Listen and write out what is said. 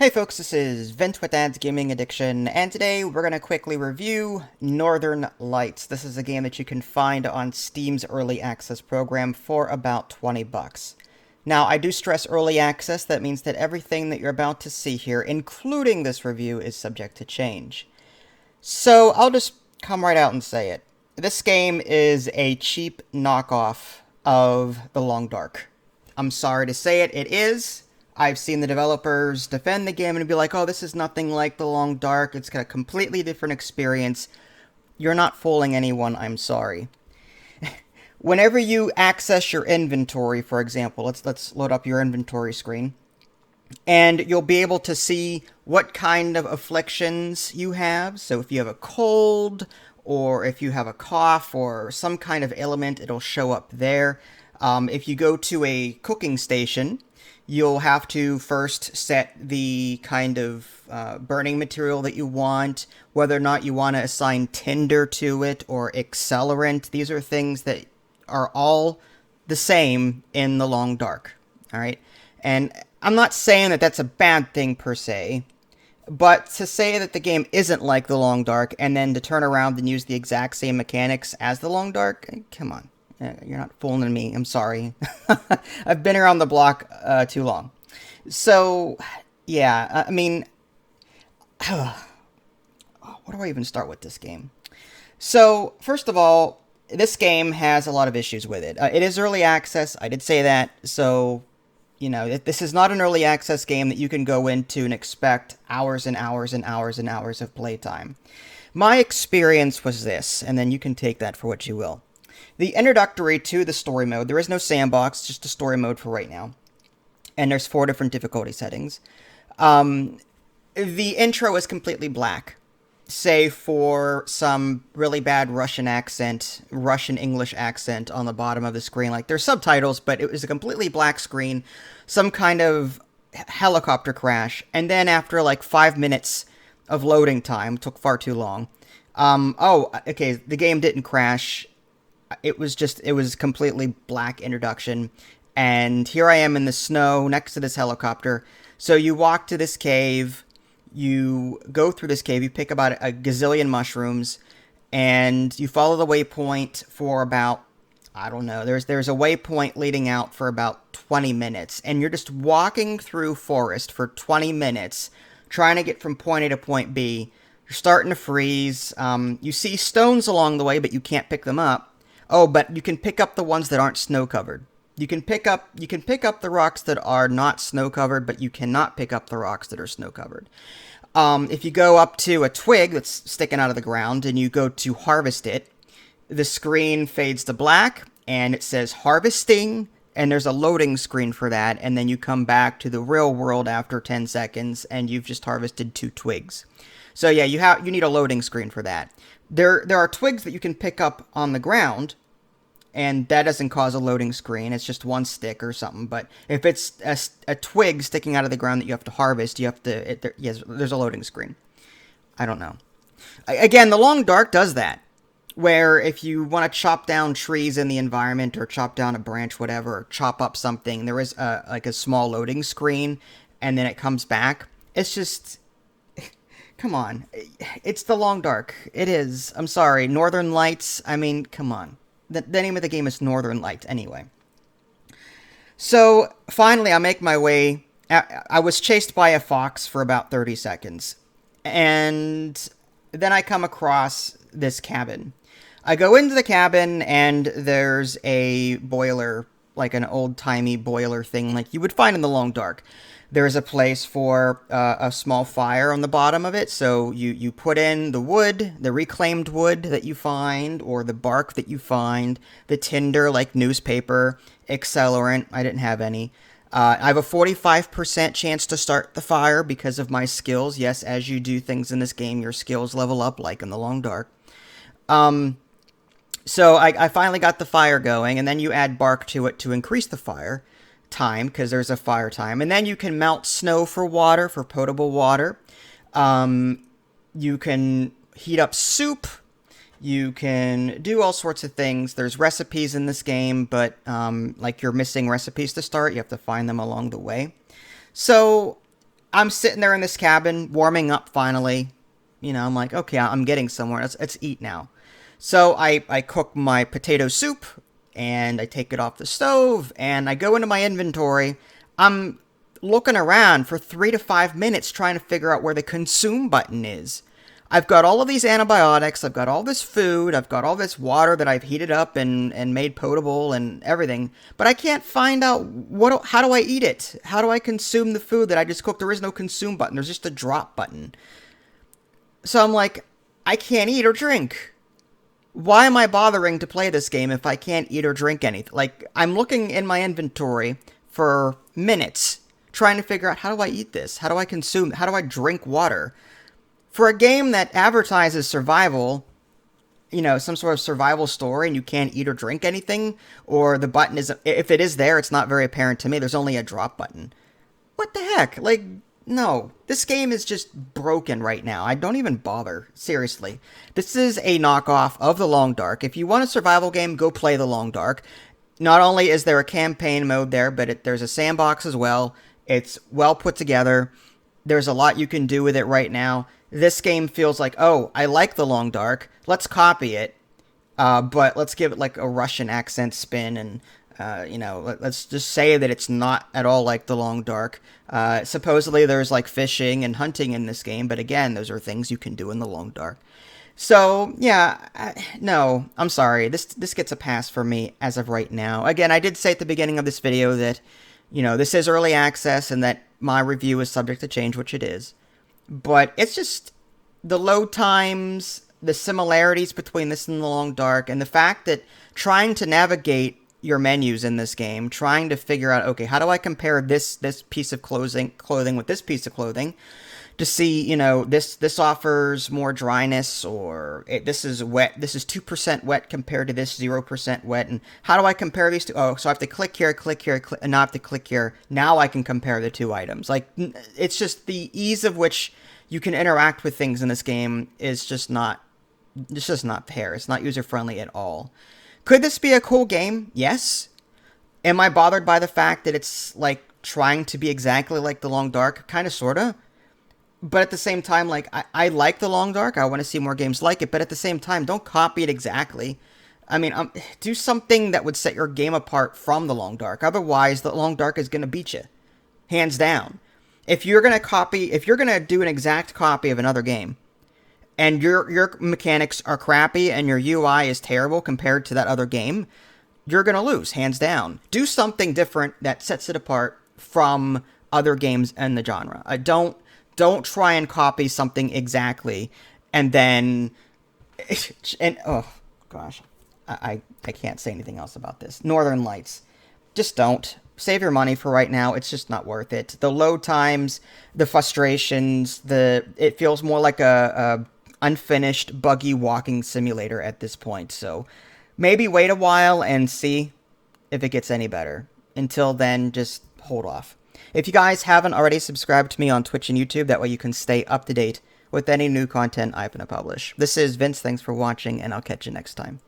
Hey folks, this is Vent with Dad's Gaming Addiction, and today we're going to quickly review Northern Lights. This is a game that you can find on Steam's Early Access program for about 20 bucks. Now, I do stress early access. That means that everything that you're about to see here, including this review, is subject to change. So, I'll just come right out and say it. This game is a cheap knockoff of The Long Dark. I'm sorry to say it, it is. I've seen the developers defend the game and be like, oh, this is nothing like The Long Dark. It's got a completely different experience. You're not fooling anyone, I'm sorry. Whenever you access your inventory, for example, let's load up your inventory screen, and you'll be able to see what kind of afflictions you have. So if you have a cold, or if you have a cough, or some kind of ailment, it'll show up there. If you go to a cooking station, you'll have to first set the kind of burning material that you want, whether or not you want to assign tinder to it or accelerant. These are things that are all the same in The Long Dark, all right? And I'm not saying that that's a bad thing per se, but to say that the game isn't like The Long Dark and then to turn around and use the exact same mechanics as The Long Dark, come on. You're not fooling me. I'm sorry. I've been around the block too long. So, yeah, I mean, where do I even start with this game? So, first of all, this game has a lot of issues with it. It is early access. I did say that. So, you know, this is not an early access game that you can go into and expect hours and hours and hours and hours of playtime. My experience was this, and then you can take that for what you will. The introductory to the story mode, there is no sandbox, just a story mode for right now. And there's 4 different difficulty settings. The intro is completely black, save for some really bad Russian accent, Russian English accent on the bottom of the screen. Like, there's subtitles, but it was a completely black screen, some kind of helicopter crash, and then after like 5 minutes of loading time, took far too long. The game didn't crash. It was completely black introduction, and here I am in the snow next to this helicopter. So you walk to this cave, you go through this cave, you pick about a gazillion mushrooms, and you follow the waypoint for about, I don't know, there's a waypoint leading out for about 20 minutes, and you're just walking through forest for 20 minutes, trying to get from point A to point B. You're starting to freeze. You see stones along the way, but you can't pick them up. Oh, but you can pick up the ones that aren't snow-covered. You can pick up the rocks that are not snow-covered, but you cannot pick up the rocks that are snow-covered. If you go up to a twig that's sticking out of the ground and you go to harvest it, the screen fades to black and it says harvesting, and there's a loading screen for that, and then you come back to the real world after 10 seconds and you've just harvested 2 twigs. So yeah, you need a loading screen for that. There are twigs that you can pick up on the ground, and that doesn't cause a loading screen. It's just one stick or something. But if it's a twig sticking out of the ground that you have to harvest, there's a loading screen. I don't know. Again, The Long Dark does that, where if you want to chop down trees in the environment or chop down a branch, whatever, or chop up something, there is a small loading screen, and then it comes back. It's just... Come on. It's The Long Dark. It is. I'm sorry. Northern Lights. I mean, come on. The name of the game is Northern Lights anyway. So, finally, I make my way. I was chased by a fox for about 30 seconds. And then I come across this cabin. I go into the cabin, and there's a boiler, like an old-timey boiler thing like you would find in The Long Dark. There's a place for a small fire on the bottom of it, so you put in the wood, the reclaimed wood that you find, or the bark that you find, the tinder, like newspaper, accelerant. I didn't have any. I have a 45% chance to start the fire because of my skills. Yes, as you do things in this game, your skills level up, like in The Long Dark. So I finally got the fire going, and then you add bark to it to increase the fire time, because there's a fire time, and then you can melt snow for water, for potable water. You can heat up soup. You can do all sorts of things. There's recipes in this game, but like you're missing recipes to start, you have to find them along the way. So I'm sitting there in this cabin, warming up finally. You know, I'm like, okay, I'm getting somewhere. Let's eat now. So I cook my potato soup, and I take it off the stove, and I go into my inventory. I'm looking around for 3 to 5 minutes trying to figure out where the consume button is. I've got all of these antibiotics, I've got all this food, I've got all this water that I've heated up and made potable and everything, but I can't find out how do I eat it? How do I consume the food that I just cooked? There is no consume button, there's just a drop button. So I'm like, I can't eat or drink. Why am I bothering to play this game if I can't eat or drink anything? Like, I'm looking in my inventory for minutes trying to figure out, how do I eat this? How do I consume? How do I drink water? For a game that advertises survival, you know, some sort of survival story, and you can't eat or drink anything, or the button is, if it is there, it's not very apparent to me. There's only a drop button. What the heck? Like, no. This game is just broken right now. I don't even bother. Seriously. This is a knockoff of The Long Dark. If you want a survival game, go play The Long Dark. Not only is there a campaign mode there, but there's a sandbox as well. It's well put together. There's a lot you can do with it right now. This game feels like, oh, I like The Long Dark. Let's copy it, but let's give it like a Russian accent spin, and you know, let's just say that it's not at all like The Long Dark. Supposedly there's like fishing and hunting in this game, but again, those are things you can do in The Long Dark. So yeah, no, I'm sorry. This gets a pass for me as of right now. Again, I did say at the beginning of this video that, you know, this is early access and that my review is subject to change, which it is. But it's just the load times, the similarities between this and The Long Dark, and the fact that trying to navigate your menus in this game, trying to figure out, okay, how do I compare this piece of clothing with this piece of clothing to see, you know, this offers more dryness, or this is wet, this is 2% wet compared to this 0% wet, and how do I compare these two? Oh, so I have to click here, and now I have to click here. Now I can compare the two items. Like, it's just the ease of which you can interact with things in this game is just not, it's just not there. It's not user-friendly at all. Could this be a cool game? Yes. Am I bothered by the fact that it's, like, trying to be exactly like The Long Dark? Kind of, sort of. But at the same time, like, I like The Long Dark. I want to see more games like it. But at the same time, don't copy it exactly. I mean, do something that would set your game apart from The Long Dark. Otherwise, The Long Dark is going to beat you. Hands down. If you're going to do an exact copy of another game, and your mechanics are crappy and your UI is terrible compared to that other game, you're going to lose, hands down. Do something different that sets it apart from other games in the genre. Don't try and copy something exactly, and then, and oh gosh, I can't say anything else about this. Northern Lights, just don't. Save your money for right now. It's just not worth it. The load times, the frustrations, it feels more like a unfinished, buggy walking simulator at this point. So maybe wait a while and see if it gets any better. Until then, just hold off. If you guys haven't already subscribed to me on Twitch and YouTube, that way you can stay up to date with any new content I'm going to publish. This is Vince, thanks for watching, and I'll catch you next time.